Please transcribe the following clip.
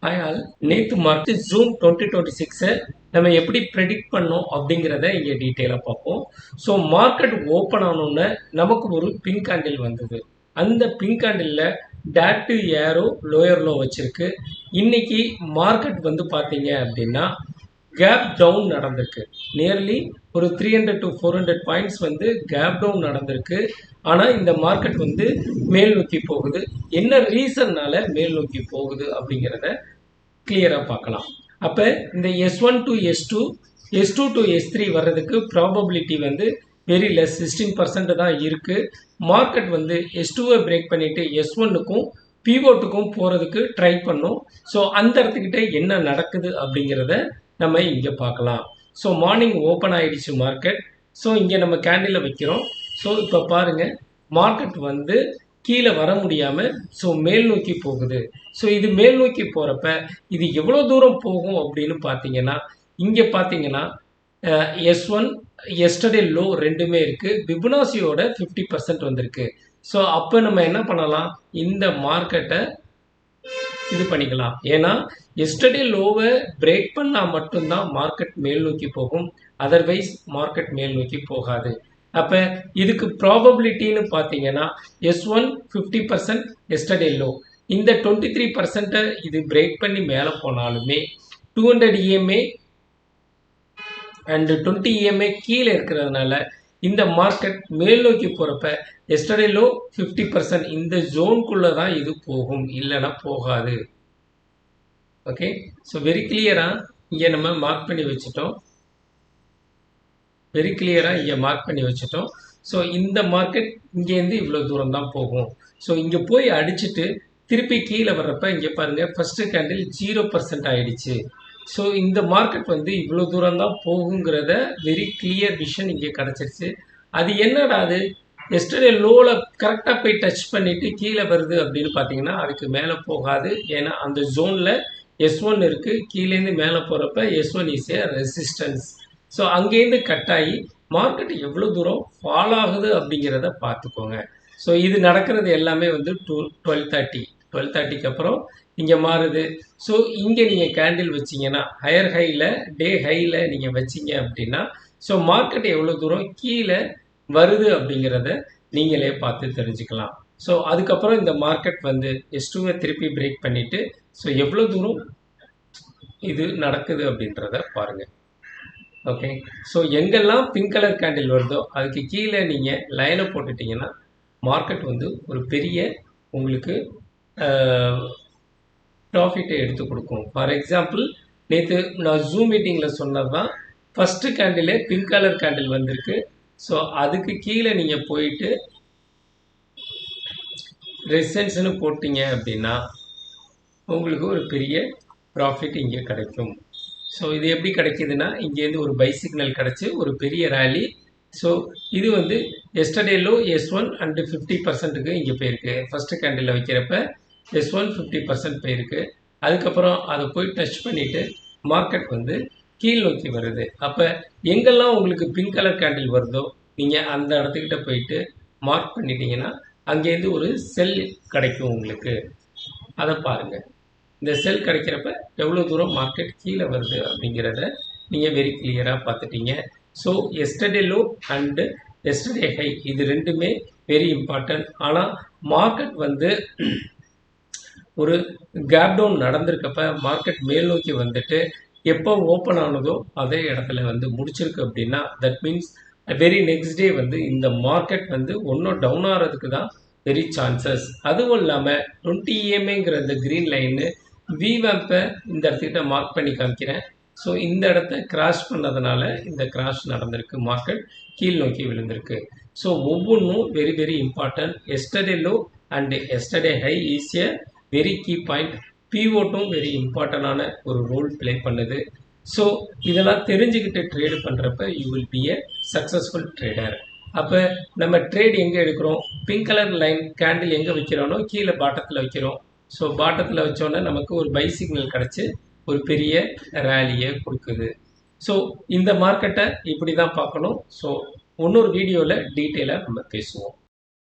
Hi all, நேற்று market June 2026 நம்ம எப்படி ப்ரெடிக்ட் பண்ணோம் அப்படிங்கிறத இங்கே டீட்டெயிலாக பார்ப்போம். ஸோ மார்க்கெட் ஓப்பன் ஆனோன்னு நமக்கு ஒரு பிங்க் கேண்டில் வந்தது. அந்த பிங்க் கேண்டிலில் டேட்டு ஏரோ லோயர் லோ வச்சிருக்கு. இன்னைக்கு மார்க்கெட் வந்து பார்த்தீங்க அப்படின்னா கேப் டவுன் நடந்திருக்கு. நியர்லி ஒரு 300 to 400 பாயிண்ட்ஸ் வந்து கேப் டவுன் நடந்திருக்கு. ஆனால் இந்த மார்க்கெட் வந்து மேல் நோக்கி போகுது. என்ன ரீசன்னால மேல் நோக்கி போகுது அப்படிங்கிறத கிளியராக பார்க்கலாம். அப்போ இந்த S1 to S2, S2 to S3 வர்றதுக்கு ப்ராபபிலிட்டி வந்து வெரி லெஸ், 16% தான் இருக்குது. மார்க்கெட் வந்து S2வை பிரேக் பண்ணிவிட்டு S1க்கும் பிவோட்டுக்கும் போகிறதுக்கு ட்ரை பண்ணும். ஸோ அந்த இடத்துக்கிட்ட என்ன நடக்குது அப்படிங்கிறத நம்ம இங்கே பார்க்கலாம். ஸோ மார்னிங் ஓப்பன் ஆகிடுச்சு மார்க்கெட். ஸோ இங்கே நம்ம கேண்டிலை வைக்கிறோம். ஸோ இப்போ பாருங்கள், மார்க்கெட் வந்து கீழே வர முடியாமல் ஸோ மேல் நோக்கி போகுது. ஸோ இது மேல் நோக்கி போகிறப்ப இது எவ்வளோ தூரம் போகும் அப்படின்னு பார்த்தீங்கன்னா, இங்கே பார்த்தீங்கன்னா S1 எஸ்டர்டே லோ ரெண்டுமே இருக்குது. பிபுனாசியோட 50% வந்திருக்கு. ஸோ அப்போ நம்ம என்ன பண்ணலாம், இந்த மார்க்கெட்டை இது பண்ணிக்கலாம். ஏன்னா எஸ்டர்டே லோவை பிரேக் பண்ணால் மட்டும்தான் மார்க்கெட் மேல் நோக்கி போகும். அதர்வைஸ் மார்க்கெட் மேல் நோக்கி போகாது. அப்போ இதுக்கு ப்ராபபிலிட்டின்னு பார்த்தீங்கன்னா S1 50%, எஸ்டர்டே லோ. இந்த 23% இது பிரேக் பண்ணி மேலே போனாலுமே 200 EMA அண்ட் 20 EMA கீழே இருக்கிறதுனால இந்த மார்க்கெட் மேல் நோக்கி போகிறப்ப எஸ்டர்டே லோ 50% இந்த ஜோனுக்குள்ளே தான் இது போகும், இல்லைன்னா போகாது. ஓகே, ஸோ வெரி கிளியராக இங்கே நம்ம மார்க் பண்ணி வச்சுட்டோம். வெரி கிளியராக இங்கே மார்க் பண்ணி வச்சுட்டோம். ஸோ இந்த மார்க்கெட் இங்கேருந்து இவ்வளோ தூரம் தான் போகும். ஸோ இங்கே போய் அடிச்சுட்டு திருப்பி கீழே வர்றப்ப இங்கே பாருங்கள், ஃபஸ்ட்டு கேண்டில் 0% ஆகிடுச்சு. ஸோ இந்த மார்க்கெட் வந்து இவ்வளோ தூரம் தான் போகுங்கிறத வெரி கிளியர் விஷன் இங்கே கிடச்சிருச்சு. அது என்னடா அது எஸ்டர்டே லோவில் கரெக்டாக போய் டச் பண்ணிவிட்டு கீழே வருது அப்படின்னு பார்த்தீங்கன்னா அதுக்கு மேலே போகாது. ஏன்னா அந்த ஜோனில் S1 இருக்குது. கீழேருந்து மேலே போகிறப்ப S1 is a resistance. So அங்கேருந்து கட் ஆகி மார்க்கெட் எவ்வளோ தூரம் ஃபால் ஆகுது அப்படிங்கிறத பார்த்துக்கோங்க. ஸோ இது நடக்கிறது எல்லாமே வந்து 12:30க்கு அப்புறம் இங்கே மாறுது. ஸோ இங்கே நீங்கள் கேண்டில் வச்சிங்கன்னா ஹையர் ஹையில், டே ஹையில் நீங்கள் வச்சிங்க அப்படின்னா ஸோ மார்க்கெட் எவ்வளோ தூரம் கீழே வருது அப்படிங்கிறத நீங்களே பார்த்து தெரிஞ்சுக்கலாம். ஸோ அதுக்கப்புறம் இந்த மார்க்கெட் வந்து S2வை திருப்பி பிரேக் பண்ணிவிட்டு ஸோ எவ்வளோ தூரம் இது நடக்குது அப்படின்றத பாருங்கள். ஓகே, ஸோ எங்கெல்லாம் பிங்க் கலர் கேண்டில் வருதோ அதுக்கு கீழே நீங்கள் லைனை போட்டுட்டிங்கன்னா மார்க்கெட் வந்து ஒரு பெரிய உங்களுக்கு ப்ராஃபிட்டை எடுத்து கொடுக்கும். ஃபார் எக்ஸாம்பிள், நேற்று நான் ஜூம் மீட்டிங்கில் சொன்னது தான், ஃபஸ்ட்டு கேண்டிலே பிங்க் கலர் கேண்டில் வந்திருக்கு. ஸோ அதுக்கு கீழே நீங்கள் போயிட்டு ரெசிஸ்டன்ஸ்னு போட்டிங்க அப்படின்னா உங்களுக்கு ஒரு பெரிய ப்ராஃபிட் இங்கே கிடைக்கும். ஸோ இது எப்படி கிடைக்கிதுன்னா, இங்கேருந்து ஒரு பை சிக்னல் கிடச்சி ஒரு பெரிய ரேலி. ஸோ இது வந்து எஸ்டர்டே லோ S1 அண்டு 50%க்கு இங்கே போயிருக்கு. ஃபஸ்ட்டு கேண்டில் வைக்கிறப்ப S1 50% போயிருக்கு. அதுக்கப்புறம் அதை போய் டச் பண்ணிவிட்டு மார்க்கெட் வந்து கீழ் நோக்கி வருது. அப்போ எங்கெல்லாம் உங்களுக்கு பிங்க் கலர் கேண்டில் வருதோ நீங்கள் அந்த இடத்துக்கிட்ட போயிட்டு மார்க் பண்ணிட்டீங்கன்னா அங்கேருந்து ஒரு செல் கிடைக்கும் உங்களுக்கு. அதை பாருங்கள். இந்த செல் கிடைக்கிறப்ப எவ்வளோ தூரம் மார்க்கெட் கீழே வருது அப்படிங்கிறத நீங்கள் வெரி கிளியராக பார்த்துட்டீங்க. So yesterday low and yesterday high இது ரெண்டுமே வெரி இம்பார்ட்டன்ட். ஆனால் மார்க்கெட் வந்து ஒரு கேப் டவுன் நடந்திருக்கப்ப மார்க்கெட் மேல் நோக்கி வந்துட்டு எப்போ ஓப்பன் ஆனதோ அதே இடத்துல வந்து முடிச்சிருக்கு அப்படின்னா that means very next day வந்து இந்த மார்க்கெட் வந்து ஒன்றும் டவுன் ஆகிறதுக்கு தான் வெரி சான்சஸ். அதுவும் இல்லாமல் 20 EMAங்கிற இந்த க்ரீன் லைனு விவேம்பை இந்த இடத்துக்கிட்ட மார்க் பண்ணி காமிக்கிறேன். ஸோ இந்த இடத்த கிராஷ் பண்ணதுனால இந்த கிராஷ் நடந்திருக்கு, மார்க்கெட் கீழ் நோக்கி விழுந்திருக்கு. ஸோ ஒவ்வொன்றும் very very important. Yesterday low and yesterday high is a very key point. பிவோட்டும் வெரி இம்பார்ட்டண்டான ஒரு ரோல் ப்ளே பண்ணுது. ஸோ இதெல்லாம் தெரிஞ்சுக்கிட்டு ட்ரேடு பண்ணுறப்ப you will be a successful trader. அப்போ நம்ம ட்ரேட் எங்கே எடுக்கிறோம், பிங்க் கலர் லைன் கேண்டில் எங்கே வைக்கிறோனோ கீழே பாட்டத்தில் வைக்கிறோம். ஸோ பாட்டத்தில் வச்சோன்னே நமக்கு ஒரு பை சிக்னல் கிடச்சி ஒரு பெரிய ரேலியை கொடுக்குது. ஸோ இந்த மார்க்கெட்டை இப்படி தான் பார்க்கணும். ஸோ இன்னொரு வீடியோவில் டீட்டெயிலாக நம்ம பேசுவோம்.